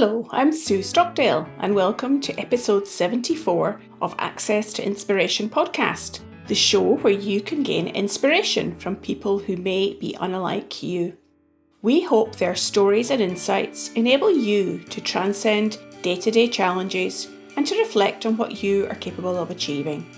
Hello, I'm Sue Stockdale, and welcome to episode 74 of Access to Inspiration podcast, the show where you can gain inspiration from people who may be unlike you. We hope their stories and insights enable you to transcend day-to-day challenges and to reflect on what you are capable of achieving.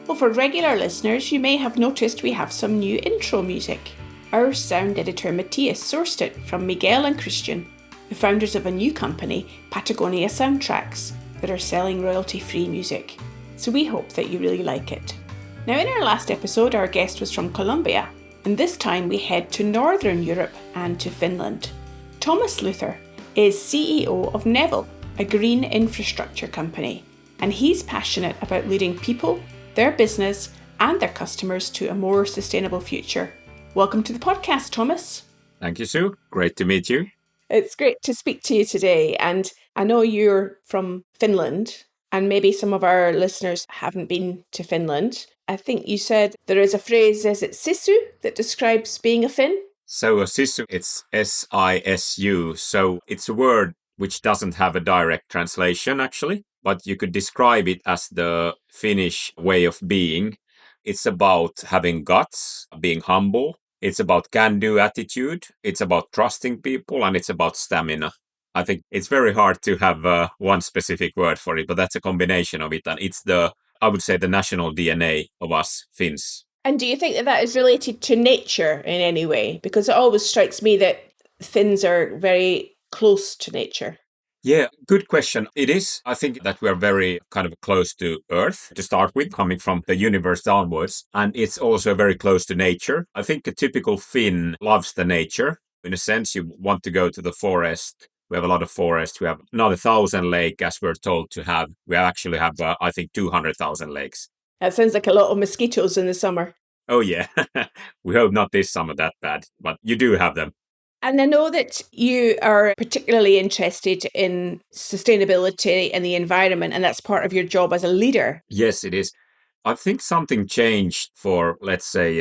Well, for regular listeners, you may have noticed we have some new intro music. Our sound editor Matthias sourced it from Miguel and Christian, the founders of a new company, Patagonia Soundtracks, that are selling royalty-free music. So we hope that you really like it. Now, in our last episode, our guest was from Colombia, and this time we head to Northern Europe and to Finland. Thomas Luther is CEO of Nevel, a green infrastructure company, and he's passionate about leading people, their business, and their customers to a more sustainable future. Welcome to the podcast, Thomas. Thank you, Sue. Great to meet you. It's great to speak to you today. And I know you're from Finland, and maybe some of our listeners haven't been to Finland. I think you said there is a phrase, is it Sisu, that describes being a Finn? So Sisu, it's S-I-S-U. So it's a word which doesn't have a direct translation, actually, but you could describe it as the Finnish way of being. It's about having guts, being humble. It's about can-do attitude. It's about trusting people, and it's about stamina. I think it's very hard to have one specific word for it, but that's a combination of it. And it's I would say, the national DNA of us Finns. And do you think that that is related to nature in any way? Because it always strikes me that Finns are very close to nature. Yeah, good question. It is. I think that we are very kind of close to Earth to start with, coming from the universe downwards. And it's also very close to nature. I think a typical Finn loves the nature. In a sense, you want to go to the forest. We have a lot of forest. We have another 1,000 lakes, as we're told to have. We actually have, I think, 200,000 lakes. That sounds like a lot of mosquitoes in the summer. Oh, yeah. We hope not this summer that bad, but you do have them. And I know that you are particularly interested in sustainability and the environment, and that's part of your job as a leader. Yes, it is. I think something changed for, let's say,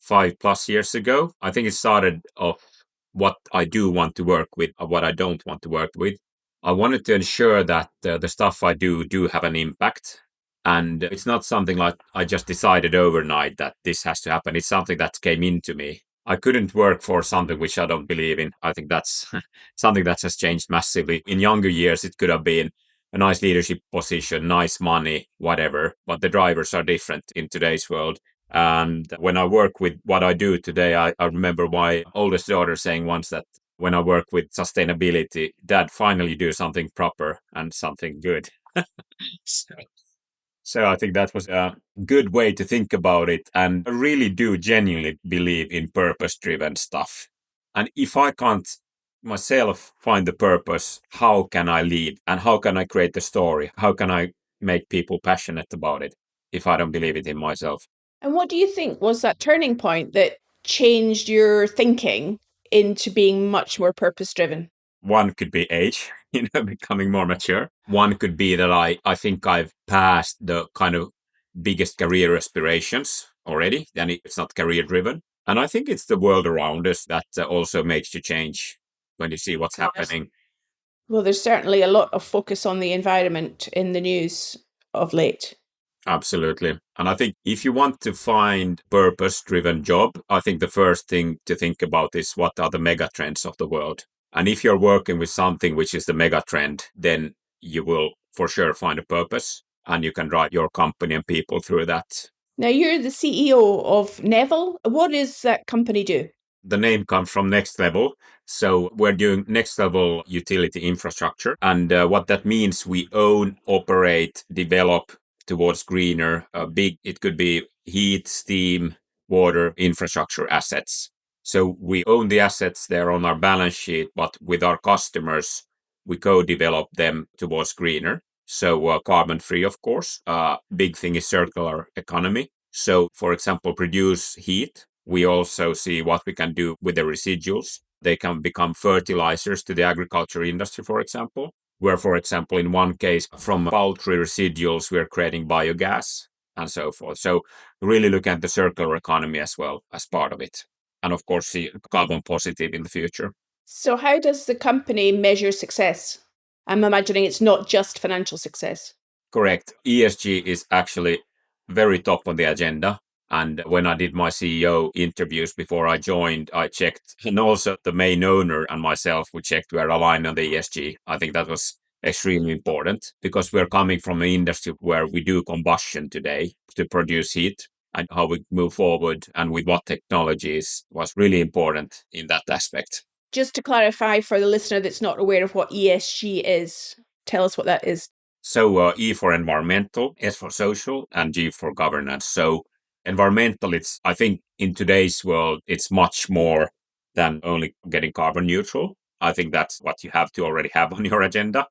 5+ years ago. I think it started off what I do want to work with, or what I don't want to work with. I wanted to ensure that the stuff I do have an impact. And it's not something like I just decided overnight that this has to happen. It's something that came into me. I couldn't work for something which I don't believe in. I think that's something that has changed massively. In younger years, it could have been a nice leadership position, nice money, whatever. But the drivers are different in today's world. And when I work with what I do today, I remember my oldest daughter saying once that when I work with sustainability, Dad, finally do something proper and something good. So I think that was a good way to think about it. And I really do genuinely believe in purpose-driven stuff. And if I can't myself find the purpose, how can I lead? And how can I create the story? How can I make people passionate about it if I don't believe it in myself? And what do you think was that turning point that changed your thinking into being much more purpose-driven? One could be age, becoming more mature. One could be that I think I've passed the kind of biggest career aspirations already, then it's not career driven. And I think it's the world around us that also makes you change when you see what's happening. Well, there's certainly a lot of focus on the environment in the news of late. Absolutely. And I think if you want to find purpose-driven job, I think the first thing to think about is what are the mega trends of the world. And if you're working with something which is the mega trend, then you will for sure find a purpose and you can drive your company and people through that. Now, you're the CEO of Nevel. What does that company do? The name comes from Next Level. So we're doing next level utility infrastructure. And what that means, we own, operate, develop towards greener, it could be heat, steam, water, infrastructure assets. So we own the assets there on our balance sheet, but with our customers, we co-develop them towards greener. So carbon-free, of course. Big thing is circular economy. So, for example, produce heat. We also see what we can do with the residuals. They can become fertilizers to the agriculture industry, for example. Where, for example, in one case, from poultry residuals, we're creating biogas and so forth. So really look at the circular economy as well as part of it. And of course, see carbon positive in the future. So how does the company measure success? I'm imagining it's not just financial success. Correct. ESG is actually very top on the agenda. And when I did my CEO interviews before I joined, I checked, and also the main owner and myself, we checked we're aligned on the ESG. I think that was extremely important because we're coming from an industry where we do combustion today to produce heat, and how we move forward and with what technologies was really important in that aspect. Just to clarify for the listener that's not aware of what ESG is, tell us what that is. So E for environmental, S for social, and G for governance. So environmental, I think in today's world, it's much more than only getting carbon neutral. I think that's what you have to already have on your agenda.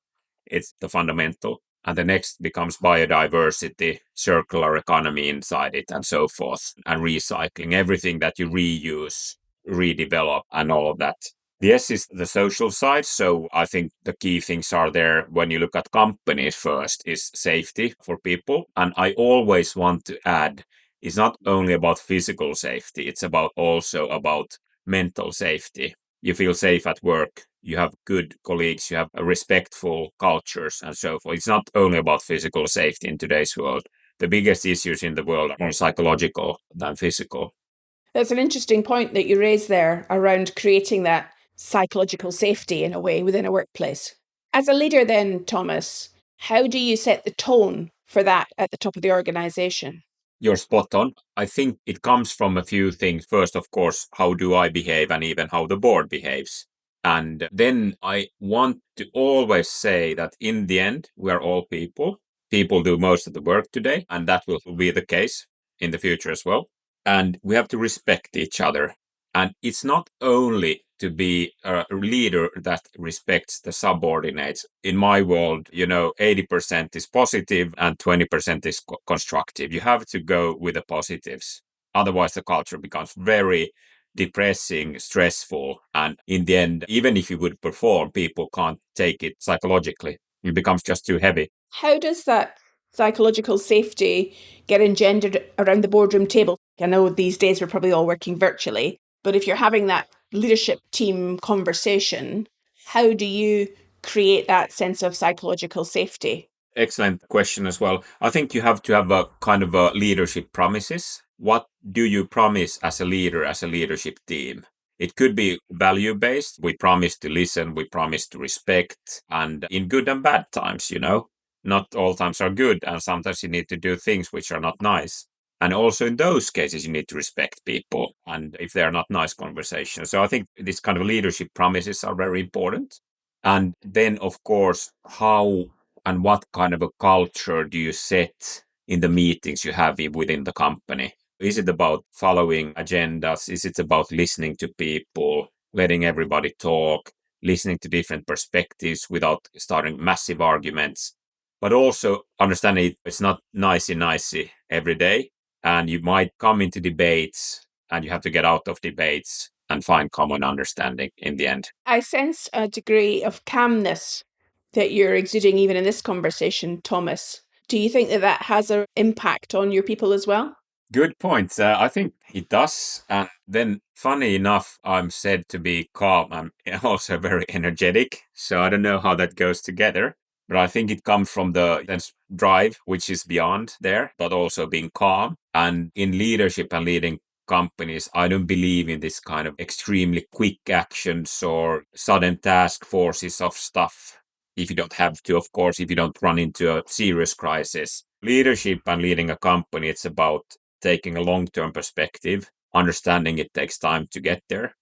It's the fundamental. And the next becomes biodiversity, circular economy inside it, and so forth, and recycling, everything that you reuse, redevelop, and all of that. The S is the social side. So I think the key things are there when you look at companies first is safety for people. And I always want to add, it's not only about physical safety, it's also about mental safety. You feel safe at work, you have good colleagues, you have respectful cultures and so forth. It's not only about physical safety in today's world. The biggest issues in the world are more psychological than physical. That's an interesting point that you raised there around creating that psychological safety in a way within a workplace. As a leader, then, Thomas, how do you set the tone for that at the top of the organization? You're spot on. I think it comes from a few things. First, of course, how do I behave and even how the board behaves. And then I want to always say that in the end, we are all people. People do most of the work today, and that will be the case in the future as well. And we have to respect each other. And it's not only to be a leader that respects the subordinates. In my world, 80% is positive and 20% is constructive. You have to go with the positives. Otherwise, the culture becomes very depressing, stressful. And in the end, even if you would perform, people can't take it psychologically. It becomes just too heavy. How does that psychological safety get engendered around the boardroom table? I know these days we're probably all working virtually, but if you're having that leadership team conversation, how do you create that sense of psychological safety? Excellent question as well. I think you have to have a kind of a leadership promises. What do you promise as a leader, as a leadership team? It could be value based. We promise to listen, we promise to respect, and in good and bad times, not all times are good, and sometimes you need to do things which are not nice. And also in those cases, you need to respect people, and if they are not nice conversations. So I think this kind of leadership promises are very important. And then, of course, how and what kind of a culture do you set in the meetings you have within the company? Is it about following agendas? Is it about listening to people, letting everybody talk, listening to different perspectives without starting massive arguments? But also understanding it's not nicey every day. And you might come into debates and you have to get out of debates and find common understanding in the end. I sense a degree of calmness that you're exuding even in this conversation, Thomas. Do you think that that has an impact on your people as well? Good point. I think it does. And then, funny enough, I'm said to be calm. I'm also very energetic. So I don't know how that goes together. But I think it comes from the drive, which is beyond there, but also being calm. And in leadership and leading companies, I don't believe in this kind of extremely quick actions or sudden task forces of stuff. If you don't have to, of course, if you don't run into a serious crisis. Leadership and leading a company, it's about taking a long-term perspective, understanding it takes time to get there,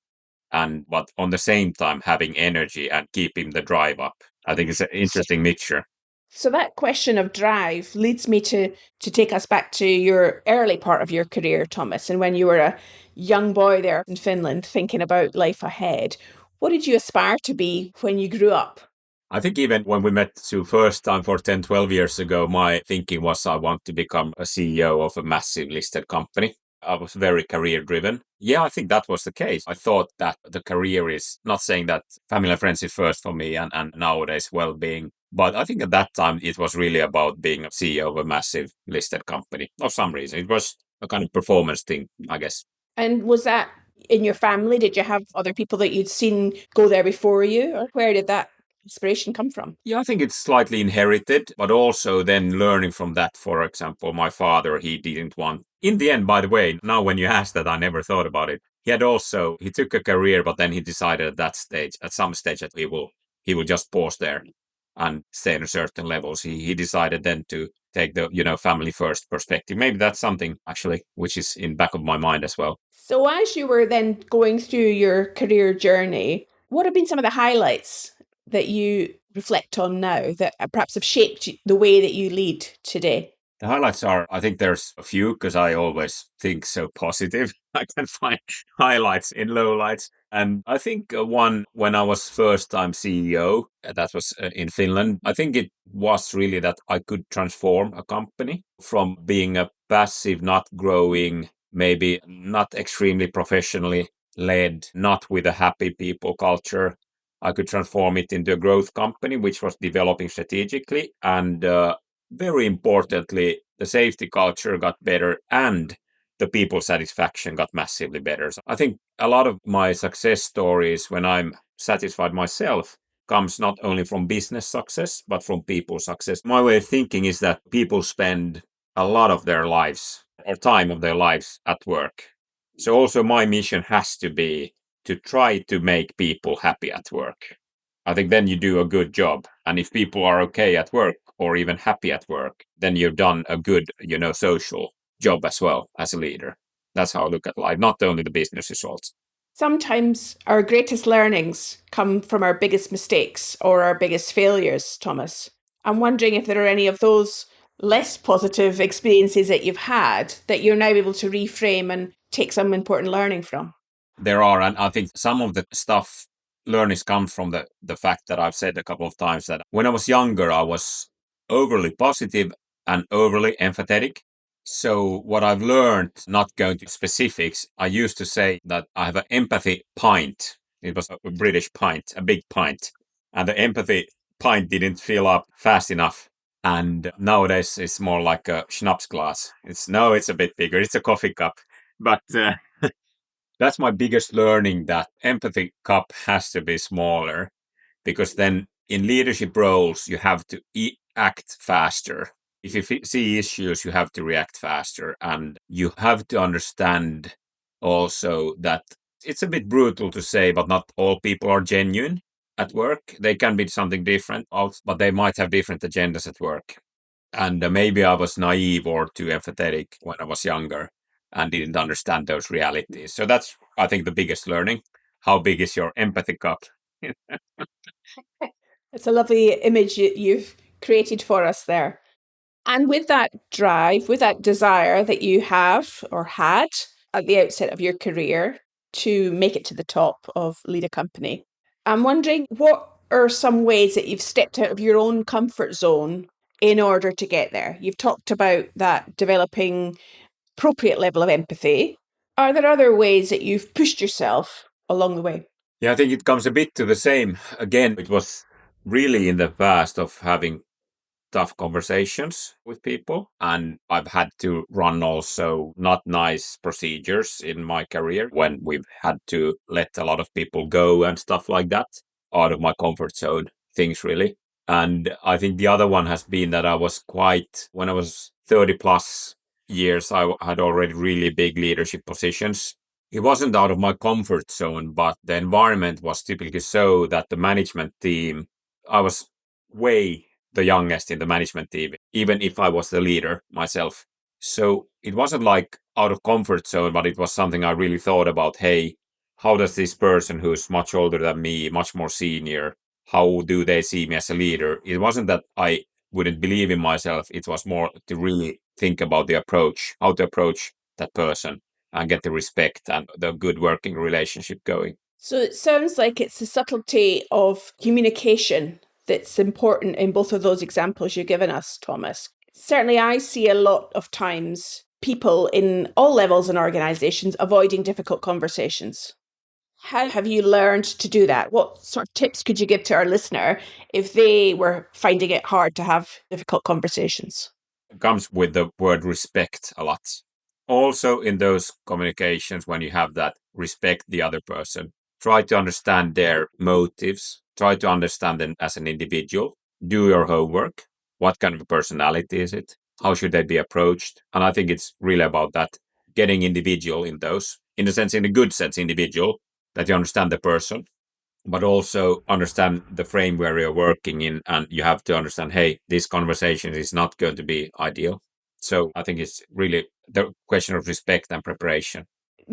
but on the same time having energy and keeping the drive up. I think it's an interesting mixture. So that question of drive leads me to take us back to your early part of your career, Thomas, and when you were a young boy there in Finland thinking about life ahead. What did you aspire to be when you grew up? I think even when we met Sue first time for 10, 12 years ago, my thinking was I want to become a CEO of a massive listed company. I was very career driven. Yeah, I think that was the case. I thought that the career is not saying that family and friends is first for me and nowadays well-being. But I think at that time it was really about being a CEO of a massive listed company. For some reason, it was a kind of performance thing, I guess. And was that in your family? Did you have other people that you'd seen go there before you? Or where did that inspiration come from? Yeah, I think it's slightly inherited, but also then learning from that. For example, my father, he didn't want, in the end, by the way, now when you ask that, I never thought about it. He took a career, but then he decided at some stage that he will just pause there and stay on a certain levels. He decided then to take the, family first perspective. Maybe that's something actually, which is in back of my mind as well. So as you were then going through your career journey, what have been some of the highlights that you reflect on now that perhaps have shaped the way that you lead today? The highlights are, I think there's a few because I always think so positive. I can find highlights in lowlights. And I think one, when I was first time CEO, that was in Finland, I think it was really that I could transform a company from being a passive, not growing, maybe not extremely professionally led, not with a happy people culture. I could transform it into a growth company, which was developing strategically and very importantly, the safety culture got better and the people satisfaction got massively better. So I think a lot of my success stories, when I'm satisfied myself, comes not only from business success, but from people success. My way of thinking is that people spend a lot of their lives or time of their lives at work. So also my mission has to be to try to make people happy at work. I think then you do a good job. And if people are okay at work or even happy at work, then you've done a good, social job as well as a leader. That's how I look at life, not only the business results. Sometimes our greatest learnings come from our biggest mistakes or our biggest failures, Thomas. I'm wondering if there are any of those less positive experiences that you've had that you're now able to reframe and take some important learning from. There are, and I think some of the stuff learnings come from the fact that I've said a couple of times that when I was younger, I was overly positive and overly empathetic. So what I've learned, not going to specifics, I used to say that I have an empathy pint. It was a British pint, a big pint. And the empathy pint didn't fill up fast enough. And nowadays it's more like a schnapps glass. It's a bit bigger. It's a coffee cup. But that's my biggest learning, that empathy cup has to be smaller because then in leadership roles, you have to act faster. If you see issues, you have to react faster. And you have to understand also that it's a bit brutal to say, but not all people are genuine at work. They can be something different, but they might have different agendas at work. And maybe I was naive or too empathetic when I was younger and didn't understand those realities. So that's, I think, the biggest learning. How big is your empathy cup? It's a lovely image you've created for us there. And with that drive, with that desire that you have or had at the outset of your career to make it to the top of lead a company, I'm wondering what are some ways that you've stepped out of your own comfort zone in order to get there? You've talked about that developing appropriate level of empathy. Are there other ways that you've pushed yourself along the way? Yeah, I think it comes a bit to the same. Again, it was really in the past of having tough conversations with people. And I've had to run also not nice procedures in my career when we've had to let a lot of people go and stuff like that, out of my comfort zone things really. And I think the other one has been that when I was 30 plus years, I had already really big leadership positions. It wasn't out of my comfort zone, but the environment was typically so that the management team, I was way the youngest in the management team, even if I was the leader myself. So it wasn't like out of comfort zone, but it was something I really thought about. Hey, how does this person who's much older than me, much more senior, how do they see me as a leader? It wasn't that I wouldn't believe in myself. It was more to really think about the approach, how to approach that person and get the respect and the good working relationship going. So it sounds like it's the subtlety of communication that's important in both of those examples you've given us, Thomas. Certainly, I see a lot of times people in all levels in organizations avoiding difficult conversations. How have you learned to do that? What sort of tips could you give to our listener if they were finding it hard to have difficult conversations? It comes with the word respect a lot. Also, in those communications, when you have that, respect the other person. try to understand their motives, try to understand them as an individual, do your homework. What kind of a personality is it? How should they be approached? And I think it's really about that, getting individual in those, in a sense, in a good sense, individual, that you understand the person, but also understand the frame where you're working in. And you have to understand, hey, this conversation is not going to be ideal. So I think it's really the question of respect and preparation.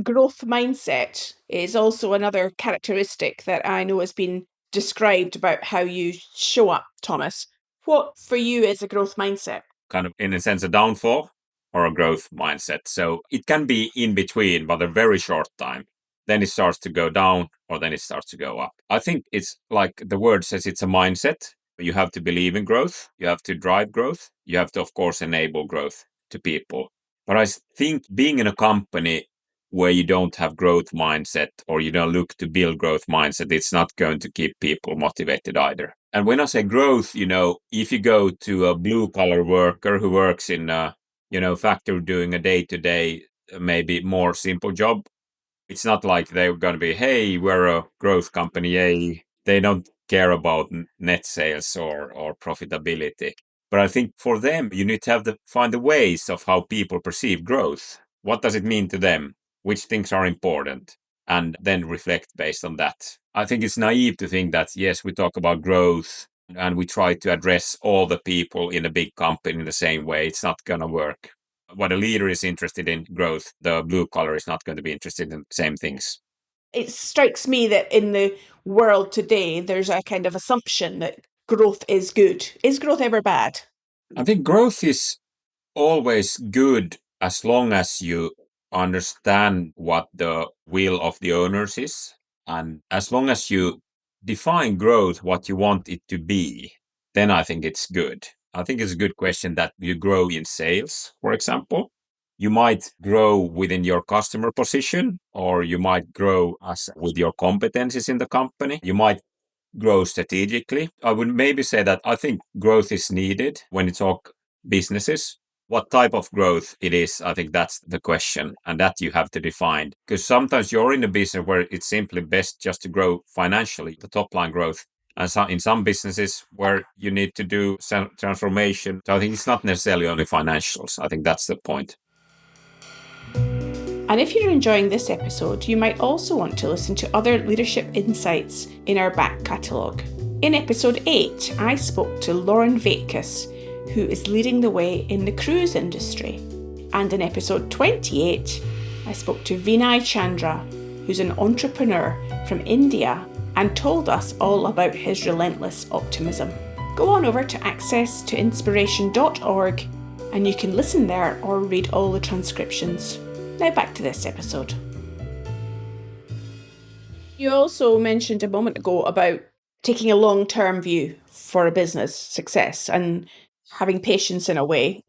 Growth mindset is also another characteristic that I know has been described about how you show up, Thomas. What for you is a growth mindset? Kind of, in a sense, a downfall or a growth mindset. So it can be in between, but a very short time. Then it starts to go down, or then it starts to go up. I think it's like the word says, it's a mindset. You have to believe in growth. You have to drive growth. You have to, of course, enable growth to people. But I think being in a company where you don't have growth mindset, or you don't look to build growth mindset, it's not going to keep people motivated either. And when I say growth, if you go to a blue collar worker who works in a, factory doing a day-to-day, maybe more simple job, it's not like they're going to be, hey, we're a growth company, yay. They don't care about net sales or profitability. But I think for them, you need to find the ways of how people perceive growth. What does it mean to them? Which things are important? And then reflect based on that. I think it's naive to think that, yes, we talk about growth and we try to address all the people in a big company in the same way. It's not going to work. When a leader is interested in growth, the blue collar is not going to be interested in the same things. It strikes me that in the world today, there's a kind of assumption that growth is good. Is growth ever bad? I think growth is always good as long as you understand what the will of the owners is. And as long as you define growth, what you want it to be, then I think it's good. I think it's a good question that you grow in sales, for example. You might grow within your customer position, or you might grow with your competencies in the company. You might grow strategically. I would maybe say that I think growth is needed when you talk businesses. What type of growth it is, I think that's the question, and that you have to define. Because sometimes you're in a business where it's simply best just to grow financially, the top line growth. And so in some businesses where you need to do some transformation. So I think it's not necessarily only financials. I think that's the point. And if you're enjoying this episode, you might also want to listen to other leadership insights in our back catalogue. In episode 8, I spoke to Lauren Vaitkus, who is leading the way in the cruise industry. And in episode 28, I spoke to Vinay Chandra, who's an entrepreneur from India, and told us all about his relentless optimism. Go on over to accesstoinspiration.org and you can listen there or read all the transcriptions. Now back to this episode. You also mentioned a moment ago about taking a long-term view for a business success and having patience in a way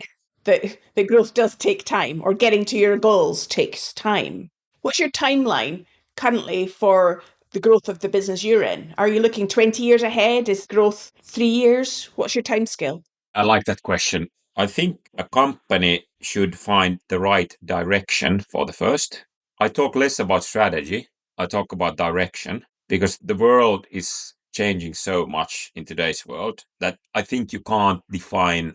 that the growth does take time, or getting to your goals takes time. What's your timeline currently for the growth of the business you're in? Are you looking 20 years ahead? Is growth 3 years? What's your timescale? I like that question. I think a company should find the right direction for the first. I talk less about strategy. I talk about direction, because the world is changing so much in today's world that I think you can't define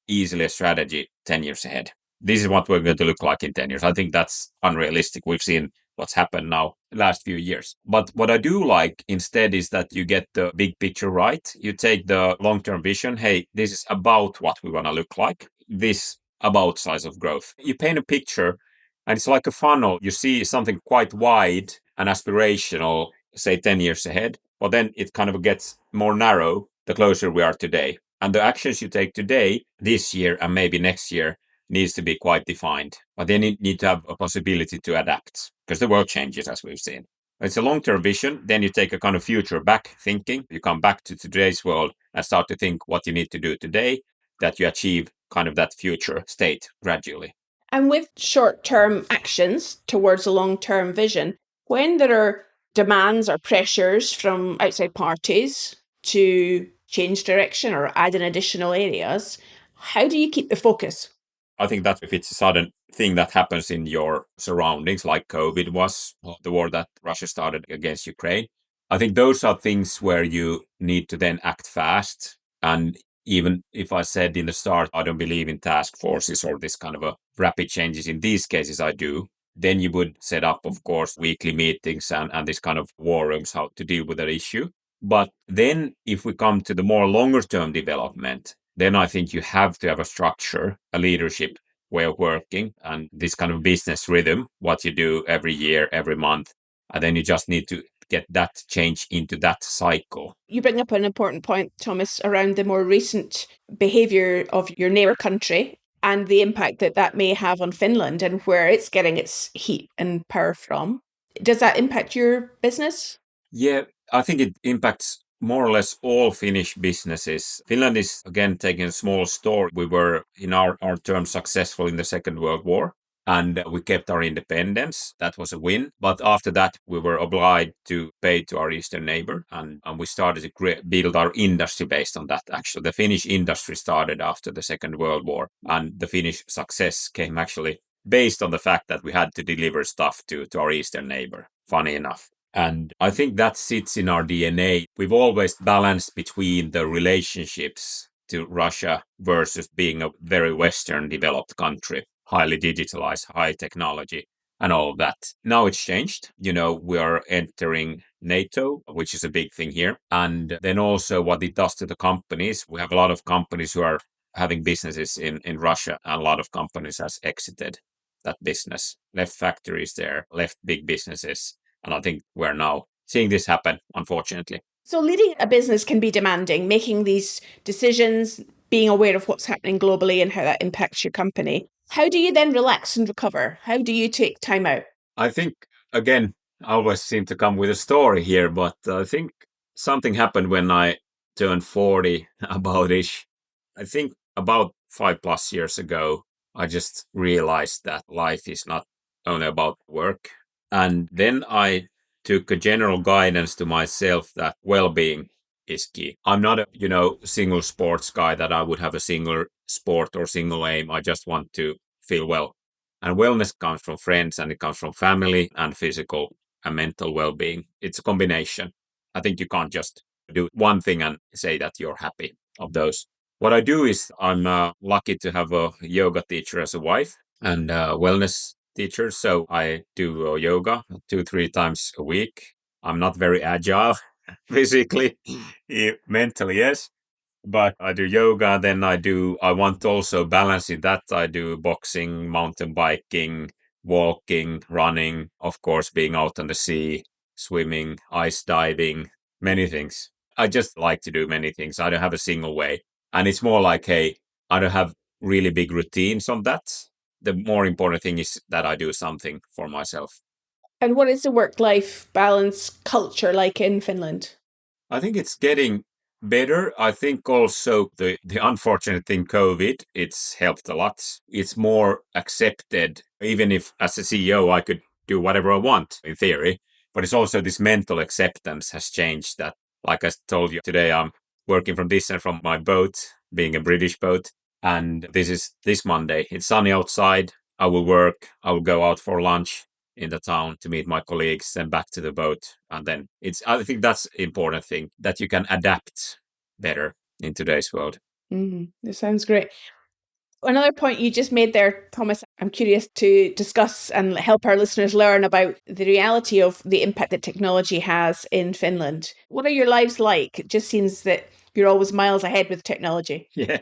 easily a strategy 10 years ahead. This is what we're going to look like in 10 years. I think that's unrealistic. We've seen what's happened now the last few years. But what I do like instead is that you get the big picture right. You take the long-term vision. Hey, this is about what we want to look like. This about size of growth. You paint a picture and it's like a funnel. You see something quite wide and aspirational, say 10 years ahead, but then it kind of gets more narrow the closer we are today. And the actions you take today, this year, and maybe next year needs to be quite defined. But then you need to have a possibility to adapt, because the world changes, as we've seen. It's a long-term vision. Then you take a kind of future back thinking. You come back to today's world and start to think what you need to do today that you achieve kind of that future state gradually. And with short-term actions towards a long-term vision, when there are demands or pressures from outside parties to change direction or add in additional areas, how do you keep the focus? I think that if it's a sudden thing that happens in your surroundings, like COVID was, or the war that Russia started against Ukraine, I think those are things where you need to then act fast. And even if I said in the start, I don't believe in task forces or this kind of a rapid changes, in these cases I do, then you would set up, of course, weekly meetings and this kind of war rooms, how to deal with that issue. But then if we come to the more longer term development, then I think you have to have a structure, a leadership way of working, and this kind of business rhythm, what you do every year, every month. And then you just need to get that change into that cycle. You bring up an important point, Thomas, around the more recent behaviour of your neighbour country and the impact that that may have on Finland and where it's getting its heat and power from. Does that impact your business? Yeah, I think it impacts more or less all Finnish businesses. Finland is, again, taking a small story. We were, in our terms, successful in the Second World War, and we kept our independence. That was a win. But after that, we were obliged to pay to our eastern neighbor, and we started to build our industry based on that, actually. The Finnish industry started after the Second World War, and the Finnish success came actually based on the fact that we had to deliver stuff to our eastern neighbor, funny enough. And I think that sits in our DNA. We've always balanced between the relationships to Russia versus being a very Western developed country, highly digitalized, high technology, and all of that. Now it's changed. We are entering NATO, which is a big thing here. And then also what it does to the companies. We have a lot of companies who are having businesses in Russia, and a lot of companies has exited that business, left factories there, left big businesses. And I think we're now seeing this happen, unfortunately. So leading a business can be demanding, making these decisions, being aware of what's happening globally and how that impacts your company. How do you then relax and recover? How do you take time out? I think, again, I always seem to come with a story here, but I think something happened when I turned 40, about-ish. I think about 5+ years ago, I just realized that life is not only about work. And then I took a general guidance to myself that well-being is key. I'm not a, single sports guy that I would have a single sport or single aim. I just want to feel well. And wellness comes from friends, and it comes from family and physical and mental well-being. It's a combination. I think you can't just do one thing and say that you're happy of those. What I do is I'm lucky to have a yoga teacher as a wife and a wellness teacher. So I do yoga 2-3 times a week. I'm not very agile physically, mentally, yes. But I do yoga, then I want to also balance it that I do boxing, mountain biking, walking, running, of course, being out on the sea, swimming, ice diving, many things. I just like to do many things. I don't have a single way. And it's more like, hey, I don't have really big routines on that. The more important thing is that I do something for myself. And what is the work-life balance culture like in Finland? I think it's getting better. I think also the unfortunate thing, COVID, it's helped a lot. It's more accepted, even if as a CEO, I could do whatever I want in theory. But it's also this mental acceptance has changed that, like I told you today, I'm working from distance from my boat, being a British boat. And this is this Monday. It's sunny outside. I will work. I will go out for lunch in the town to meet my colleagues, then back to the boat. And then I think that's important thing, that you can adapt better in today's world. This sounds great. Another point you just made there, Thomas, I'm curious to discuss and help our listeners learn about the reality of the impact that technology has in Finland. What are your lives like? It just seems that you're always miles ahead with technology. Yeah.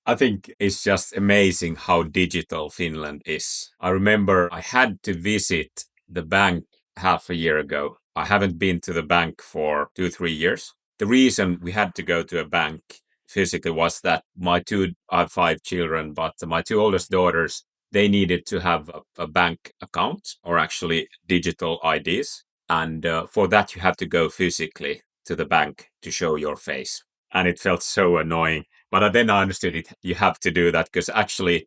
I think it's just amazing how digital Finland is. I remember I had to visit the bank half a year ago. I haven't been to the bank for 2-3 years. The reason we had to go to a bank physically was that I have 5 children, but my 2 oldest daughters, they needed to have a bank account, or actually digital IDs. And for that, you have to go physically to the bank to show your face. And it felt so annoying. But then I understood it. You have to do that because actually,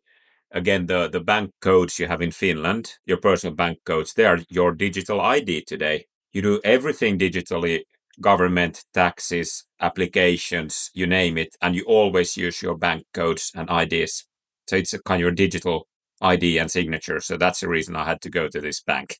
again, the bank codes you have in Finland, your personal bank codes, they are your digital ID today. You do everything digitally, government, taxes, applications, you name it, and you always use your bank codes and IDs. So it's a kind of your digital ID and signature. So that's the reason I had to go to this bank.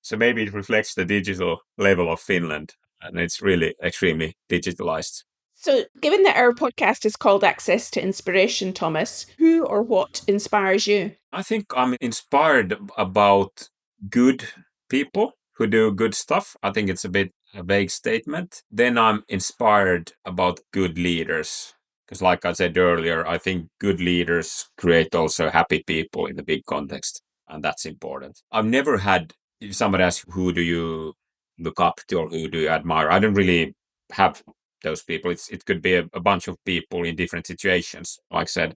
So maybe it reflects the digital level of Finland, and it's really extremely digitalized. So, given that our podcast is called Access to Inspiration, Thomas, who or what inspires you? I think I'm inspired about good people who do good stuff. I think it's a bit a vague statement. Then I'm inspired about good leaders. Because like I said earlier, I think good leaders create also happy people in the big context. And that's important. I've never had, if somebody asks, who do you look up to or who do you admire? I don't really have those people. It could be a bunch of people in different situations, like I said.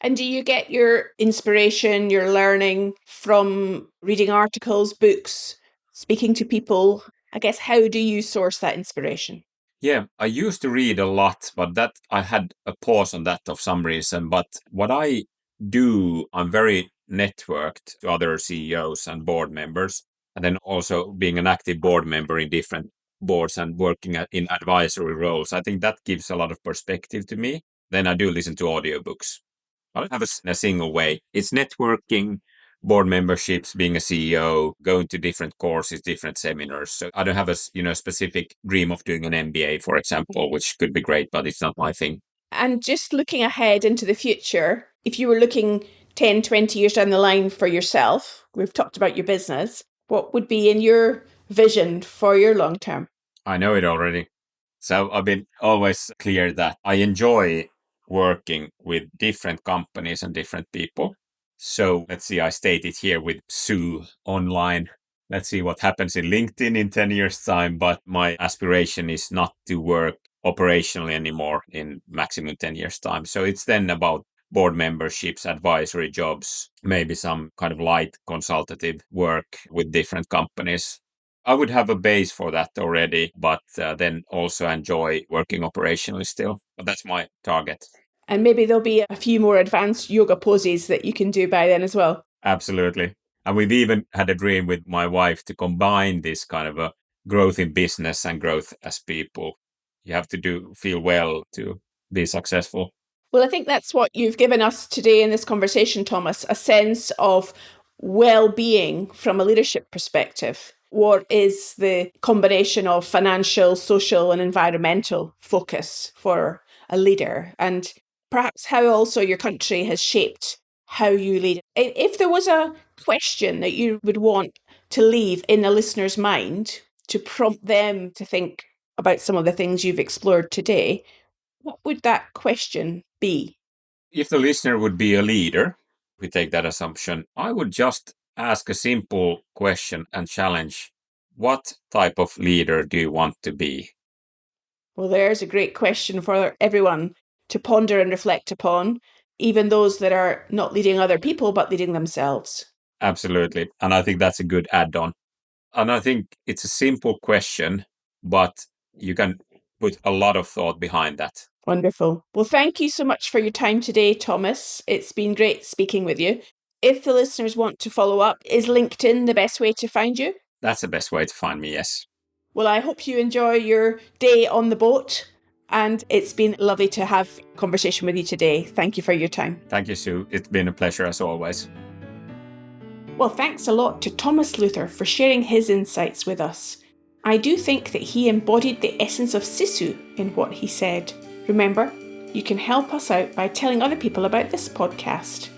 And do you get your inspiration, your learning from reading articles, books, speaking to people? I guess, how do you source that inspiration? Yeah, I used to read a lot, but that I had a pause on that of some reason. But what I do, I'm very networked to other CEOs and board members, and then also being an active board member in different boards and working in advisory roles. I think that gives a lot of perspective to me. Then I do listen to audiobooks. I don't have a single way. It's networking, board memberships, being a CEO, going to different courses, different seminars. So I don't have a specific dream of doing an MBA, for example, which could be great, but it's not my thing. And just looking ahead into the future, if you were looking 10, 20 years down the line for yourself, we've talked about your business, what would be in your vision for your long term? I know it already. So I've been always clear that I enjoy working with different companies and different people. So let's see, I stated here with Sue online. Let's see what happens in LinkedIn in 10 years' time. But my aspiration is not to work operationally anymore in maximum 10 years' time. So it's then about board memberships, advisory jobs, maybe some kind of light consultative work with different companies. I would have a base for that already, but then also enjoy working operationally still. But that's my target. And maybe there'll be a few more advanced yoga poses that you can do by then as well. Absolutely. And we've even had a dream with my wife to combine this kind of a growth in business and growth as people. You have to feel well to be successful. Well, I think that's what you've given us today in this conversation, Thomas, a sense of well-being from a leadership perspective. What is the combination of financial, social, and environmental focus for a leader? And perhaps how also your country has shaped how you lead. If there was a question that you would want to leave in a listener's mind to prompt them to think about some of the things you've explored today, what would that question be? If the listener would be a leader, we take that assumption, I would just ask a simple question and challenge, what type of leader do you want to be? Well, there's a great question for everyone to ponder and reflect upon, even those that are not leading other people, but leading themselves. Absolutely. And I think that's a good add-on. And I think it's a simple question, but you can put a lot of thought behind that. Wonderful. Well, thank you so much for your time today, Thomas. It's been great speaking with you. If the listeners want to follow up, is LinkedIn the best way to find you? That's the best way to find me, yes. Well, I hope you enjoy your day on the boat, and it's been lovely to have a conversation with you today. Thank you for your time. Thank you, Sue. It's been a pleasure as always. Well, thanks a lot to Thomas Luther for sharing his insights with us. I do think that he embodied the essence of Sisu in what he said. Remember, you can help us out by telling other people about this podcast.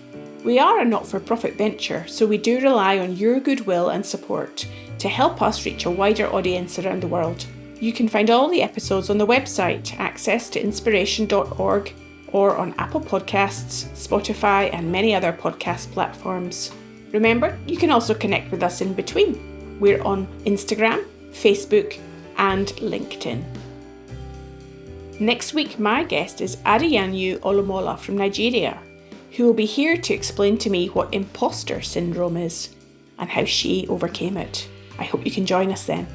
We are a not-for-profit venture, so we do rely on your goodwill and support to help us reach a wider audience around the world. You can find all the episodes on the website accesstoinspiration.org or on Apple Podcasts, Spotify and many other podcast platforms. Remember, you can also connect with us in between. We're on Instagram, Facebook and LinkedIn. Next week, my guest is Adiyanyu Olomola from Nigeria, who will be here to explain to me what imposter syndrome is and how she overcame it. I hope you can join us then.